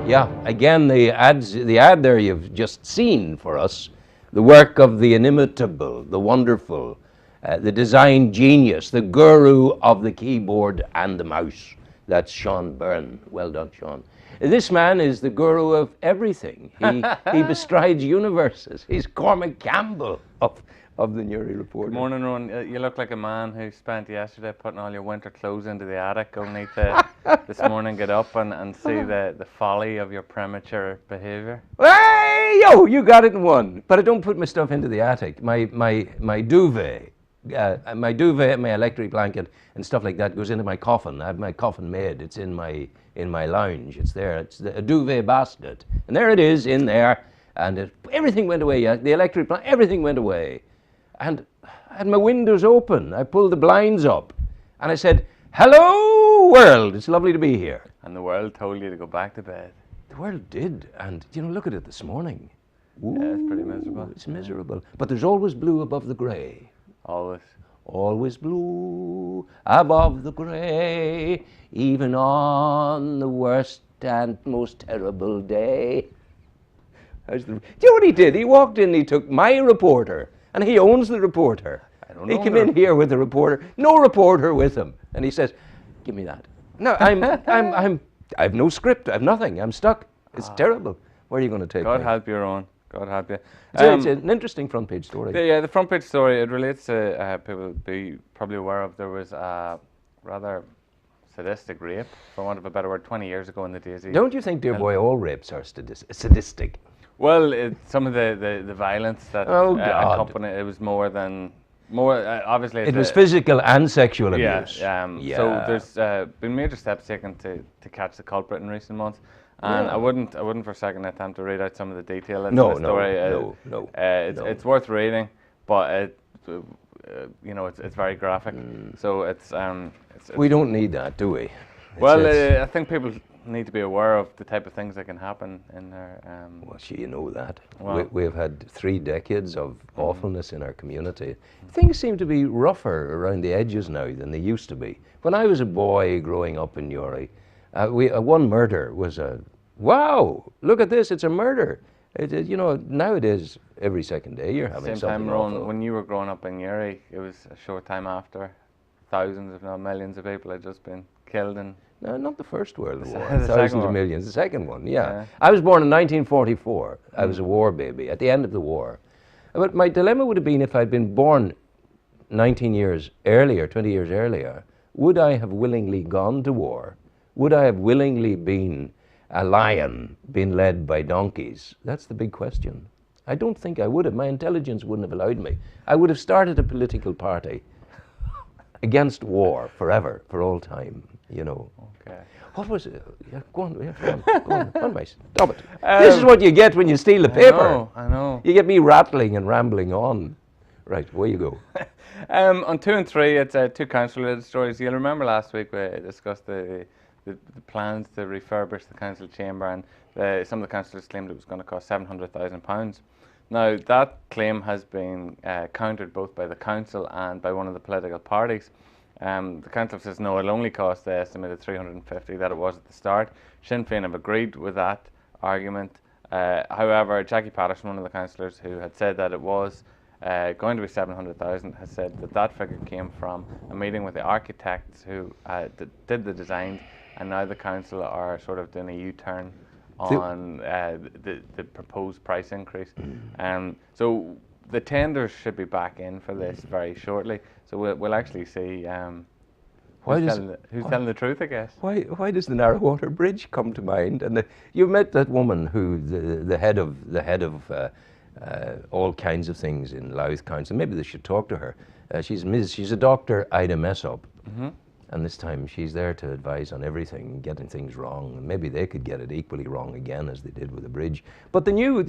Yeah, again, the ad there you've just seen for us, the work of the inimitable, the wonderful, the design genius, the guru of the keyboard and the mouse. That's Sean Byrne. Well done, Sean. This man is the guru of everything. He bestrides universes. He's Cormac Campbell of the Newry Reporter. Good morning, Ron. You look like a man who spent yesterday putting all your winter clothes into the attic, only to this morning get up and see the folly of your premature behaviour. Hey, yo, you got it in one. But I don't put my stuff into the attic. My duvet, my electric blanket and stuff like that goes into my coffin. I have my coffin made. It's in my lounge. It's there. It's a duvet basket, and there it is in there. And everything went away. The electric blanket, everything went away. And I had my windows open. I pulled the blinds up, and I said, "Hello, world. It's lovely to be here." And the world told you to go back to bed. The world did, and look at it this morning. Ooh, yeah, it's pretty miserable. It's miserable, but there's always blue above the grey. Always. Always blue above the grey, even on the worst and most terrible day. Do you know what he did? He walked in, he took my reporter, and he owns the reporter. I don't know. He came in here with the reporter, no reporter with him, and he says, "Give me that." No, I have no script. I have nothing. I'm stuck. It's terrible. Where are you going to take God me? help your own. God help you. It's an interesting front page story. The front page story, it relates to people be probably aware of. There was a rather sadistic rape, for want of a better word, 20 years ago in the Daisy. Don't you think, dear boy, all rapes are sadistic? Well, some of the violence that accompanied it was more obviously. It was physical and sexual abuse. Yeah. So there's been major steps taken to catch the culprit in recent months. And I wouldn't for a second attempt to read out some of the detail in the story. No. It's worth reading, but it's very graphic. So it's we don't need that, do we? I think people need to be aware of the type of things that can happen in their. Well, you know that. Well, we've had 3 decades of awfulness in our community. Things seem to be rougher around the edges now than they used to be. When I was a boy growing up in Newry, one murder was wow, look at this, it's a murder. Nowadays, every second day you're having something awful. When you were growing up in Newry, it was a short time after thousands, if not millions of people had just been killed. No, not the First World War, the thousands of millions, the second one, yeah. I was born in 1944. I was a war baby at the end of the war. But my dilemma would have been if I'd been born 19 years earlier, 20 years earlier, would I have willingly gone to war? Would I have willingly been a lion being led by donkeys? That's the big question. I don't think I would have. My intelligence wouldn't have allowed me. I would have started a political party against war forever, for all time, Okay. What was it? Yeah, go on, mate. Stop it. This is what you get when you steal the paper. I know. You get me rattling and rambling on. Right, where you go. On 2 and 3, it's 2 council-related stories. You'll remember last week we discussed the plans to refurbish the council chamber, and some of the councillors claimed it was going to cost £700,000. Now, that claim has been countered both by the council and by one of the political parties. The council says no, it'll only cost the estimated $350 that it was at the start. Sinn Féin have agreed with that argument. However, Jackie Patterson, one of the councillors who had said that it was going to be $700,000, has said that figure came from a meeting with the architects who did the designs, and now the council are sort of doing a U-turn on the proposed price increase. So the tenders should be back in for this very shortly. So we'll actually see who's telling the truth, I guess. Why does the Narrowwater Bridge come to mind? And you met that woman who the head of all kinds of things in Louth Council. Maybe they should talk to her. She's a Dr. Ida Messop. And this time she's there to advise on everything, getting things wrong. And maybe they could get it equally wrong again as they did with the bridge. But the new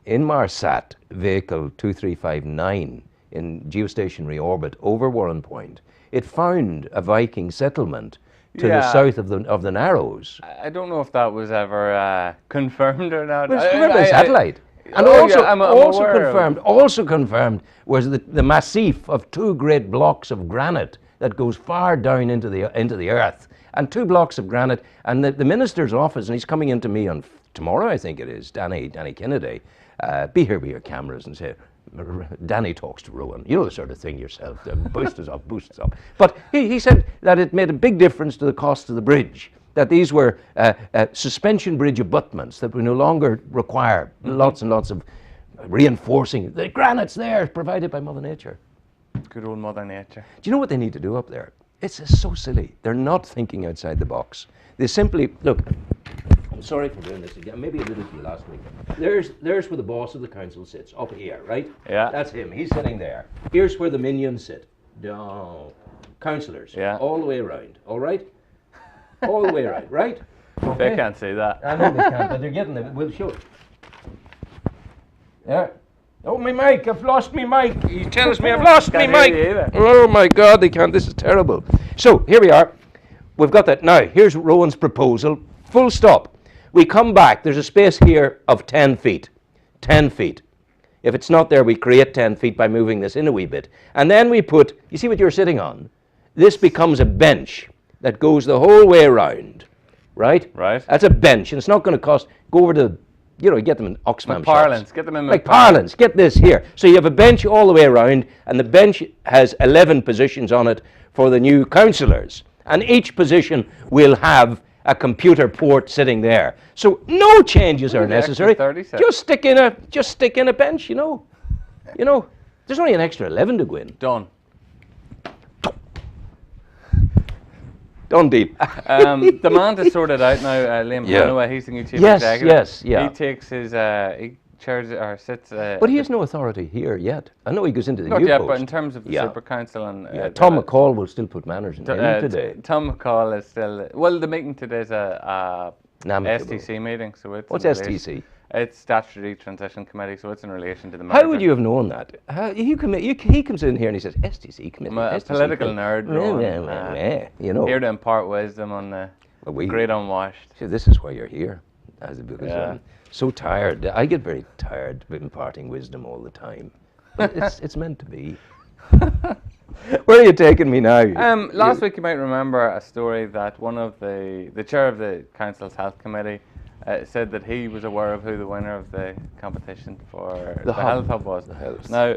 Inmarsat vehicle 2359 in geostationary orbit over Warren Point, it found a Viking settlement to the south of the Narrows. I don't know if that was ever confirmed or not. Well, it's confirmed by satellite. And also confirmed was the massif of 2 great blocks of granite that goes far down into the earth, and 2 blocks of granite. And the minister's office, and he's coming into me on tomorrow, I think it is, Danny Kennedy, be here with your cameras and say, Danny talks to Rowan. You know the sort of thing yourself. Boost us up. But he said that it made a big difference to the cost of the bridge, that these were suspension bridge abutments that we no longer require lots and lots of reinforcing. The granite's there, provided by Mother Nature. Good old Mother Nature. Do you know what they need to do up there? It's so silly. They're not thinking outside the box. They simply, look, I'm sorry for doing this again. Maybe I did it to you last week. There's where the boss of the council sits, up here, right? Yeah. That's him. He's sitting there. Here's where the minions sit. No. Councillors. Yeah. All the way around. All right? All the way around, right? Okay. They can't see that. I know they can't, but they're getting it. We'll show it. There. Oh, my mic. I've lost my mic. He tells me I've lost my mic. Oh, my God, they can't. This is terrible. So, here we are. We've got that. Now, here's Rowan's proposal. Full stop. We come back. There's a space here of 10 feet. 10 feet. If it's not there, we create 10 feet by moving this in a wee bit. And then we put, you see what you're sitting on? This becomes a bench that goes the whole way around. Right? Right. That's a bench. And it's not going to cost, go over to, you get them in Oxfam McParlin's. shops. Get them in McParlin's. Get this here. So you have a bench all the way around, and the bench has 11 positions on it for the new councillors. And each position will have a computer port sitting there. So no changes are necessary. Just stick in a bench, You know, there's only an extra 11 to go in. Done. Done deal. The man to sort it out now, Liam Hanaway, he's the new chief executive. Yes. He takes his, he chairs or sits. But he has no authority here yet. I know he goes into the new Not yet, post. but in terms of the Super Council and Tom McCall will still put manners in today. Tom McCall is still. Well, the meeting today is a STC meeting, so it's. What's STC? It's Statutory Transition Committee, so it's in relation to the. How would you have known that? He comes in here and he says STC Committee. I'm a political nerd. Here to impart wisdom on the great unwashed. See, this is why you're here, because I'm so tired. I get very tired of imparting wisdom all the time. It's meant to be. Where are you taking me now? Last week you might remember a story that one of the chair of the council's health committee said that he was aware of who the winner of the competition for the health hub was. Now,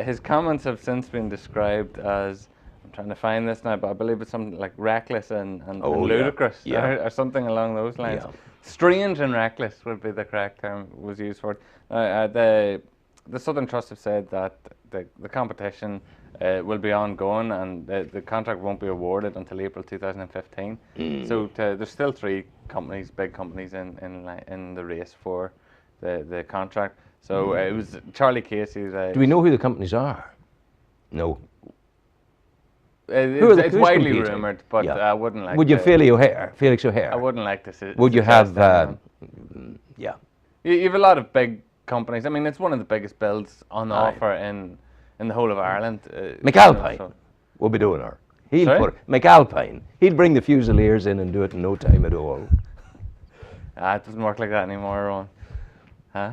his comments have since been described as, I'm trying to find this now, but I believe it's something like reckless and ludicrous or something along those lines. Yeah. Strange and reckless would be the correct term was used for it. The Southern Trust have said that the competition will be ongoing and the contract won't be awarded until April 2015. So there's still 3 companies, big companies in the race for the contract. So it was Charlie Casey. Do we know who the companies are? No. It's widely rumoured, but I wouldn't like. Would you Felix O'Hare? I wouldn't like to see. Would you have? You have a lot of big companies. I mean, it's one of the biggest builds on offer in the whole of Ireland. McAlpine will be doing her. McAlpine. He'd bring the Fusiliers in and do it in no time at all. It doesn't work like that anymore, Ron. Huh?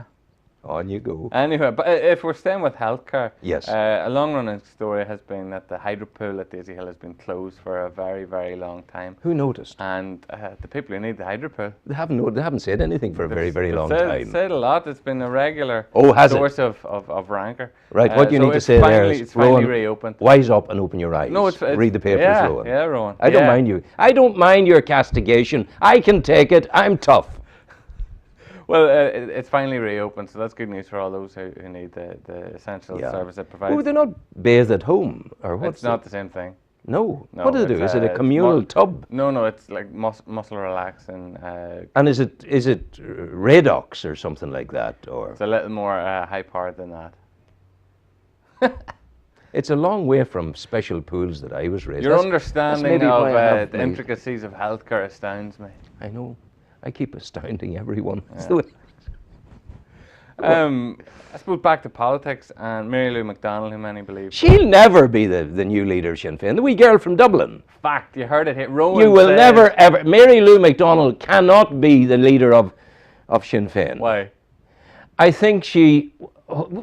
On you go. Anyway, but if we're staying with healthcare, yes. A long-running story has been that the hydro pool at Daisy Hill has been closed for a very, very long time. Who noticed? And the people who need the hydro pool. They haven't said anything for a very, very long time. They've said a lot. It's been a regular source of rancor. Right, what you need to say there is, it's finally reopened. Wise up and open your eyes. No, it's read the papers, Rowan. Yeah, Rowan. I don't mind you. I don't mind your castigation. I can take it. I'm tough. Well, it's finally reopened, so that's good news for all those who need the essential service it provides. Oh, they're not bathed at home, or what? It's not the same thing. No. What do they do? Is it a communal tub? No, it's like muscle relaxing. And is it Redox or something like that, or? It's a little more high powered than that. It's a long way from special pools that I was raised. Your understanding of the intricacies of healthcare astounds me. I know. I keep astounding everyone. I suppose back to politics and Mary Lou McDonald, who many believe. She'll never be the new leader of Sinn Féin. The wee girl from Dublin. Fact, you heard it here. Rowan you will never ever. Mary Lou McDonald cannot be the leader of Sinn Féin. Why? I think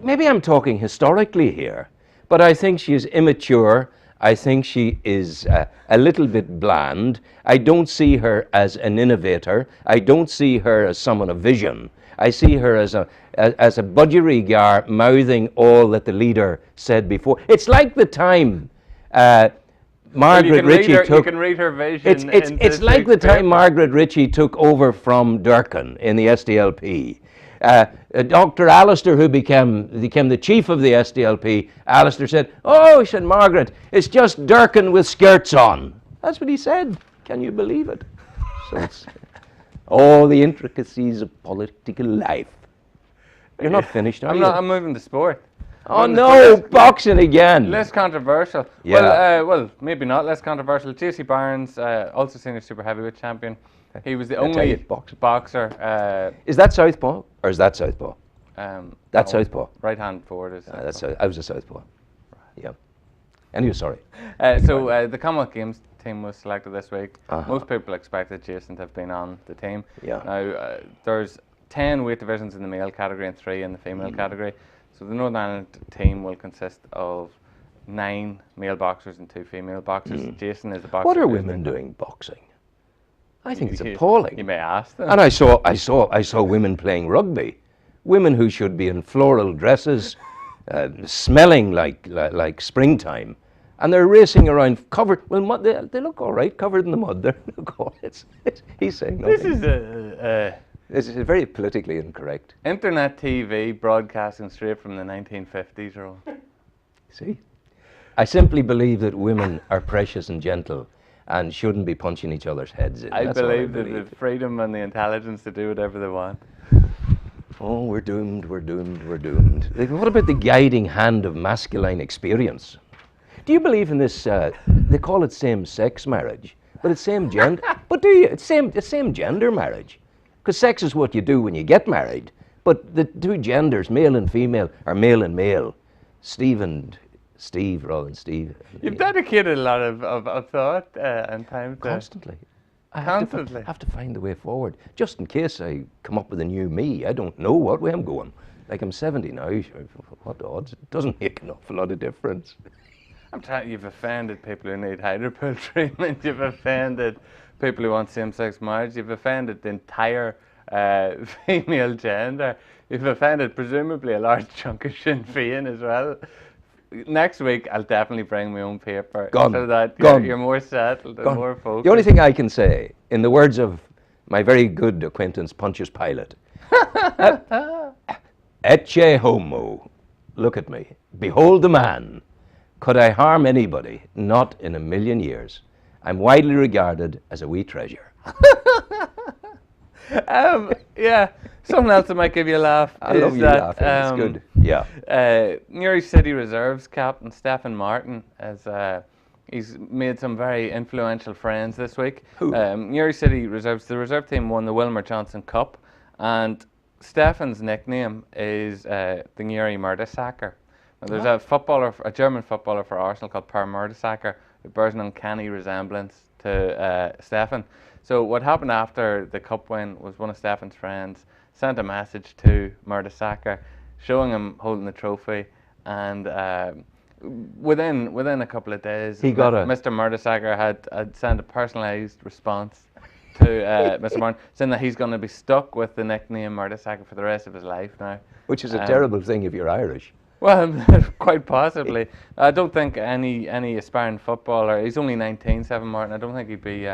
maybe I'm talking historically here, but I think she is immature I think she is a little bit bland. I don't see her as an innovator. I don't see her as someone of vision. I see her as a budgeriggar mouthing all that the leader said before. It's like the time Margaret Ritchie took. You can read her vision. It's like the time Margaret Ritchie took over from Durkin in the SDLP. Dr. Alistair, who became the chief of the SDLP, Alistair said, "Oh," he said, "Margaret, it's just Durkin with skirts on." That's what he said. Can you believe it? So it's all the intricacies of political life. You're not finished, are you? I'm moving to sport. Oh no, boxing again. Less controversial. Yeah. Well, maybe not less controversial. JC Barnes, also senior super heavyweight champion. He was the only boxer. Is that southpaw or is that southpaw? That's southpaw. Right hand forward is. I was a southpaw. Yeah. Anyway, sorry. So the Commonwealth Games team was selected this week. Most people expected Jason to have been on the team. Yeah. Now there's 10 weight divisions in the male category and 3 in the female category. So the Northern Ireland team will consist of 9 male boxers and 2 female boxers. Jason is the boxer. What are women doing boxing? I think it's appalling. You may ask them. And I saw women playing rugby, women who should be in floral dresses, smelling like springtime, and they're racing around covered. Well, they look all right, covered in the mud. They look all. He's saying nothing. This is very politically incorrect. Internet TV broadcasting straight from the 1950s, Ron. See, I simply believe that women are precious and gentle and shouldn't be punching each other's heads in. I believe that the freedom and the intelligence to do whatever they want. Oh, we're doomed, we're doomed, we're doomed. What about the guiding hand of masculine experience? Do you believe in this, they call it same-sex marriage, but it's same gender, but do you? It's same gender marriage. Because sex is what you do when you get married, but the two genders, male and female, are male and male. Steve rather than Steve. You've dedicated a lot of thought and time to... Constantly. Constantly. I have to find the way forward, just in case I come up with a new me. I don't know what way I'm going. Like, I'm 70 now, what odds? It doesn't make an awful lot of difference. I'm trying, you've offended people who need hydropill treatment, you've offended people who want same-sex marriage, you've offended the entire female gender, you've offended presumably a large chunk of Sinn Féin as well. Next week, I'll definitely bring my own paper so that you're more settled and more focused. The only thing I can say, in the words of my very good acquaintance Pontius Pilate, Ecce homo, look at me, behold the man. Could I harm anybody? Not in a million years. I'm widely regarded as a wee treasure. Yeah, something else that might give you a laugh. I love you laughing, it's good. Yeah. Newry City Reserves captain Stephen Martin he's made some very influential friends this week. Who? Newry City Reserves, the reserve team won the Wilmer Johnson Cup, and Stephen's nickname is the Newry Murdersacker. There's a German footballer for Arsenal called Per Mertesacker who bears an uncanny resemblance to Stephen. So what happened after the cup win was one of Stephen's friends sent a message to Mertesacker showing him holding the trophy, and within a couple of days, Mr. Mertesacker had sent a personalised response to Mr. Martin, saying that he's going to be stuck with the nickname Mertesacker for the rest of his life now. Which is a terrible thing if you're Irish. Well, quite possibly. I don't think any aspiring footballer, he's only 19, Stephen Martin, I don't think he'd be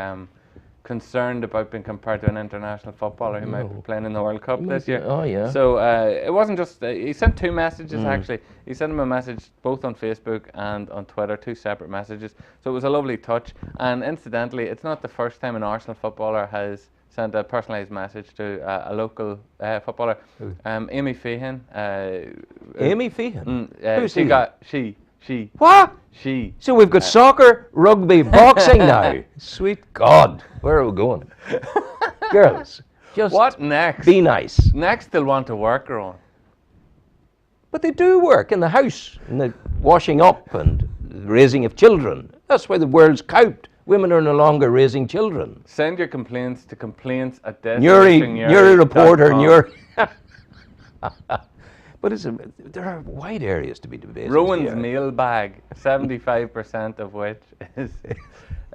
concerned about being compared to an international footballer who might be playing in the World Cup this year. Oh, yeah. So it wasn't just, he sent 2 messages actually. He sent him a message both on Facebook and on Twitter, 2 separate messages. So it was a lovely touch. And incidentally, it's not the first time an Arsenal footballer has sent a personalised message to a local footballer. Amy Feehan. Amy Feehan? Who's she? What? She. So we've got soccer, rugby, boxing now. Sweet God, where are we going? Girls, just what next? Be nice. Next they'll want to work, Ron. But they do work in the house, in the washing up and raising of children. That's why the world's cowed. Women are no longer raising children. Send your complaints to complaints at Newry reporter, Newry. But there are wide areas to be debated. Rowan's meal bag, 75% of which is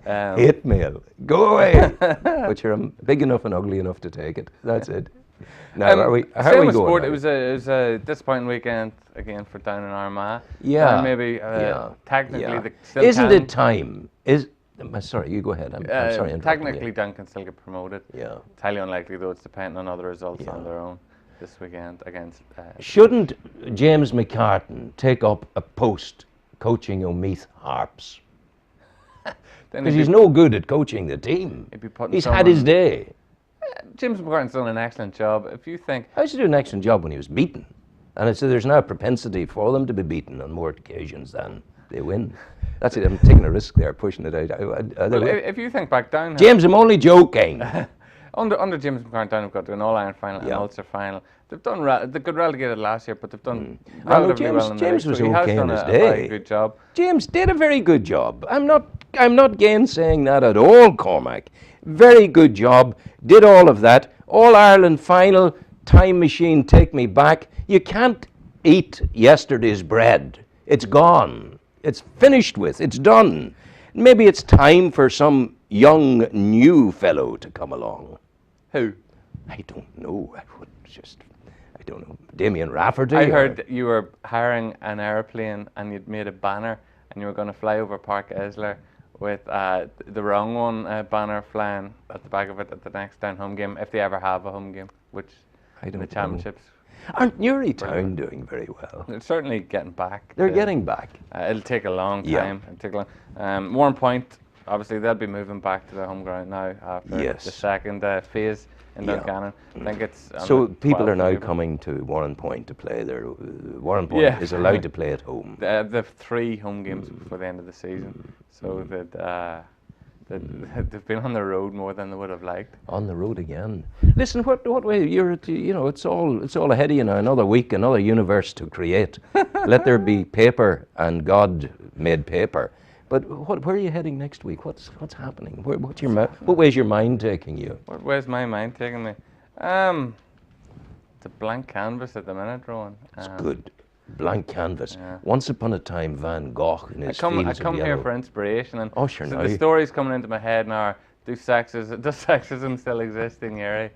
hate mail. Go away. But you're big enough and ugly enough to take it. That's it. Now, how are we going? Sport, it was a disappointing weekend again for down in Armagh. Yeah. Maybe technically they still Isn't can. it time? Sorry, you go ahead. I'm sorry. Technically, Down can still get promoted. Yeah. It's highly unlikely, though. It's dependent on other results on their own this weekend against. Shouldn't James McCartan take up a post coaching O'Meath Harps? Because he's no good at coaching the team. He's had his day. James McCartan's done an excellent job. If you think... How should he do an excellent job when he was beaten? And so there's now a propensity for them to be beaten on more occasions than they win. That's it. I'm taking a risk there, pushing it out. If you think back down... James, I'm only joking. Under James McCartan, Down have got to an All-Ireland final and Ulster final. They've done they got relegated last year, but they've done relatively well in the James league. was so he okay has done in his a day. very good job. James did a very good job. I'm not gainsaying that at all, Cormac. Very good job. Did all of that. All-Ireland final, time machine, take me back. You can't eat yesterday's bread. It's gone. It's finished with. It's done. Maybe it's time for some young, new fellow to come along. Who? I don't know. I don't know. Damien Rafferty? I heard that you were hiring an airplane and you'd made a banner and you were going to fly over Park Esler with the wrong one banner flying at the back of it at the next Down home game, if they ever have a home game, which in the championships. Aren't Newry Town doing very well? They're certainly getting back. They're getting back. It'll take a long time. It'll take a long. Warren Point, obviously, they'll be moving back to their home ground now after the second phase in Dungannon. I think it's so people are now coming to Warren Point to play. Warren Point is allowed to play at home. They have 3 home games before the end of the season, so they've been on the road more than they would have liked. On the road again. Listen, what way you're? It's all ahead of you now. Another week, another universe to create. Let there be paper, and God made paper. But where are you heading next week? What's happening? What way's your mind taking you? Where's my mind taking me? It's a blank canvas at the minute, Rowan. It's good. Blank canvas. Yeah. Once upon a time, Van Gogh in his fields I come here for inspiration, and the stories coming into my head now are: does sexism still exist in Newry?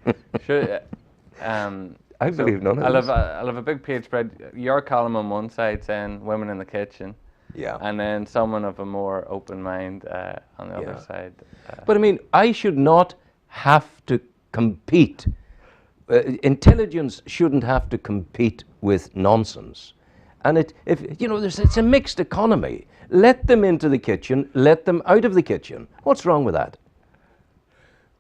I believe none of this. I'll have a big page spread. Your column on one side saying women in the kitchen. Yeah. And then someone of a more open mind on the other side. But I mean, I should not have to compete. Intelligence shouldn't have to compete with nonsense. And it's a mixed economy. Let them into the kitchen, let them out of the kitchen. What's wrong with that?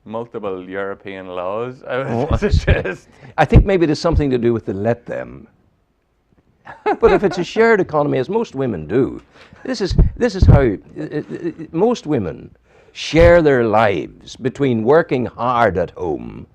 Multiple European laws, I would suggest. I think maybe there's something to do with the let them. But if it's a shared economy, as most women do, this is how most women share their lives between working hard at home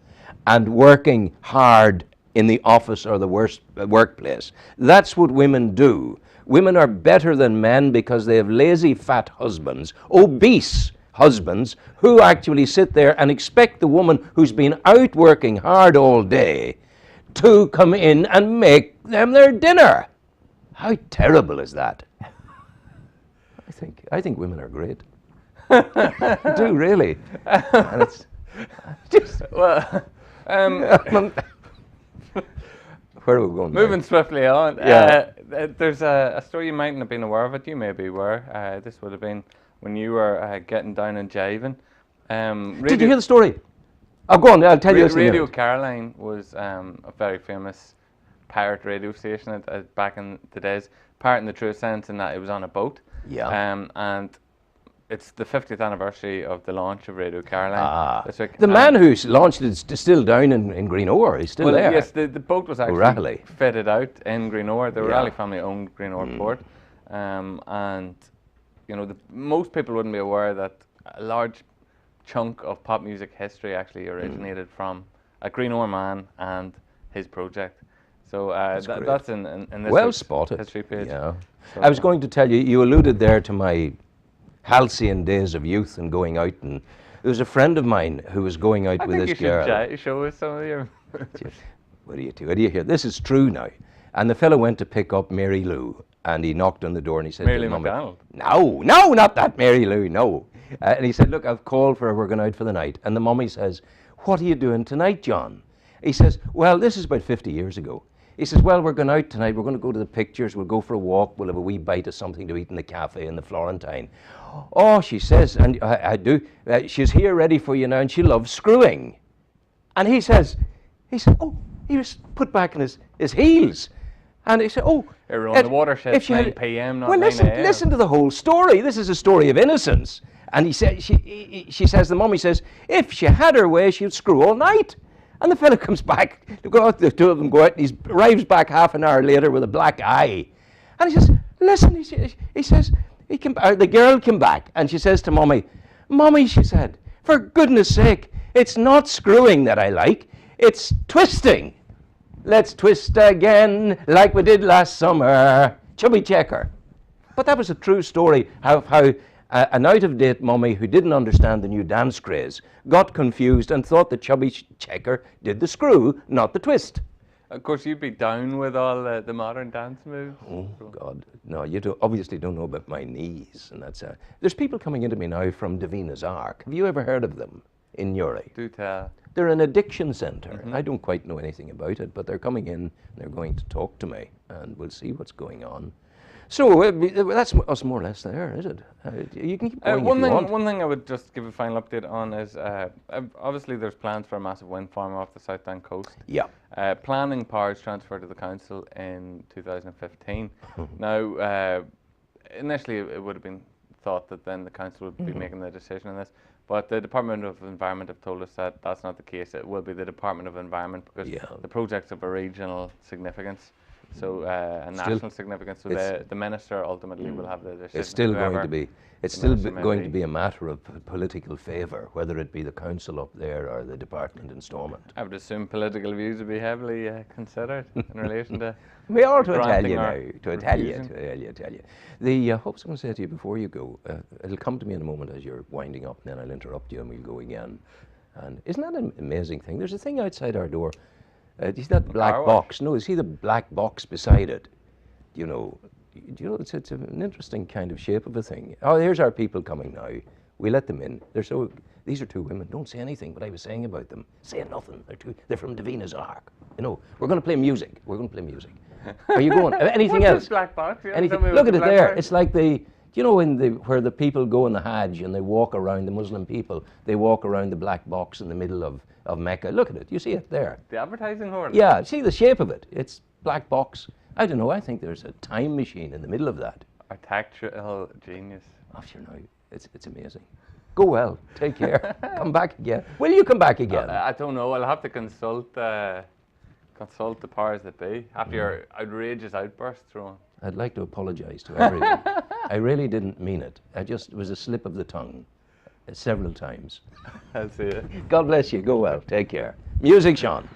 and working hard in the office or the workplace. That's what women do. Women are better than men because they have lazy, fat husbands, obese husbands, who actually sit there and expect the woman who's been out working hard all day to come in and make them their dinner. How terrible is that? I think women are great. I do, really. And it's just where are we going? Moving swiftly on. Yeah. There's a story you mightn't have been aware of it. You maybe were. This would have been when you were getting down and jiving. Did you hear the story? Oh, go on. I'll tell you. Radio Caroline was a very famous pirate radio station back in the days. Pirate in the true sense in that it was on a boat. Yeah. And it's the 50th anniversary of the launch of Radio Caroline this week. The man who launched it is still down in Greenoa. He's still there. Yes, the boat was actually fitted out in Greenoa. The Raleigh family owned Greenoa Port. And most people wouldn't be aware that a large chunk of pop music history actually originated from a Greenoa man and his project. So that's in this well spotted history page. Yeah. So, I was going to tell you, you alluded there to my halcyon days of youth and going out, and there was a friend of mine who was going out with this girl. I think you should show us some of your... What do you hear? This is true now. And the fellow went to pick up Mary Lou, and he knocked on the door and he said, Mary Lou McDonald? No, not that Mary Lou, no. And he said, look, I've called for her, we're going out for the night. And the mummy says, what are you doing tonight, John? He says, well, this is about 50 years ago. He says, well, we're going out tonight, we're going to go to the pictures, we'll go for a walk, we'll have a wee bite of something to eat in the cafe in the Florentine. Oh, she says, and I do, she's here ready for you now, and she loves screwing. And he said, oh, he was put back in his heels. And he said, oh. You're on the watershed, 9 p.m., not 9 a.m. Listen to the whole story. This is a story of innocence. And he said, she says, the mummy says, if she had her way, she'd screw all night. And the fella comes back, the two of them go out, and he arrives back half an hour later with a black eye. And he says, listen, he says, the girl came back, and she says to Mummy, Mummy, she said, for goodness sake, it's not screwing that I like, it's twisting. Let's twist again like we did last summer. Chubby checker. But that was a true story of how an out-of-date mummy who didn't understand the new dance craze got confused and thought the chubby checker did the screw, not the twist. Of course, you'd be down with all the modern dance moves. Oh, God. No, you obviously don't know about my knees. And that's there's people coming into me now from Davina's Ark. Have you ever heard of them in Newry? Do tell. They're an addiction centre. I don't quite know anything about it, but they're coming in, they're going to talk to me, and we'll see what's going on. So that's us more or less there, is it? You can keep going if you want. One thing I would just give a final update on is obviously there's plans for a massive wind farm off the South Down coast. Yeah. Planning powers transferred to the council in 2015. Now, initially it would have been thought that then the council would be making the decision on this, but the Department of Environment have told us that that's not the case. It will be the Department of Environment because the project's of a regional significance. So national significance. So the minister ultimately will have the decision. It's still going to be a matter of political favour, whether it be the council up there or the department in Stormont. I would assume political views would be heavily considered in relation to. We are to tell you now. To tell you. The what was I going to say to you before you go? It'll come to me in a moment as you're winding up, and then I'll interrupt you and we'll go again. And isn't that an amazing thing? There's a thing outside our door. Do you see that black box? No, you see the black box beside it? Do you know, it's an interesting kind of shape of a thing. Oh, here's our people coming now. We let them in. These are two women. Don't say anything what I was saying about them. Say nothing. They're from Davina's Ark. You know, we're going to play music. Are you going? Anything else? What's this black box? Look at it there. Box? It's like where the people go in the Hajj and they walk around, the Muslim people, they walk around the black box in the middle of Mecca. Look at it. You see it there. The advertising horn? Yeah, see the shape of it. It's black box. I don't know. I think there's a time machine in the middle of that. Architectural genius. Oh, sure, no. It's amazing. Go well. Take care. Come back again. Will you come back again? I don't know. I'll have to consult the powers that be after your outrageous outburst, Ron. I'd like to apologise to everyone. I really didn't mean it. It was a slip of the tongue. Several times. I'll see you. God bless you. Go well. Take care. Music, Sean.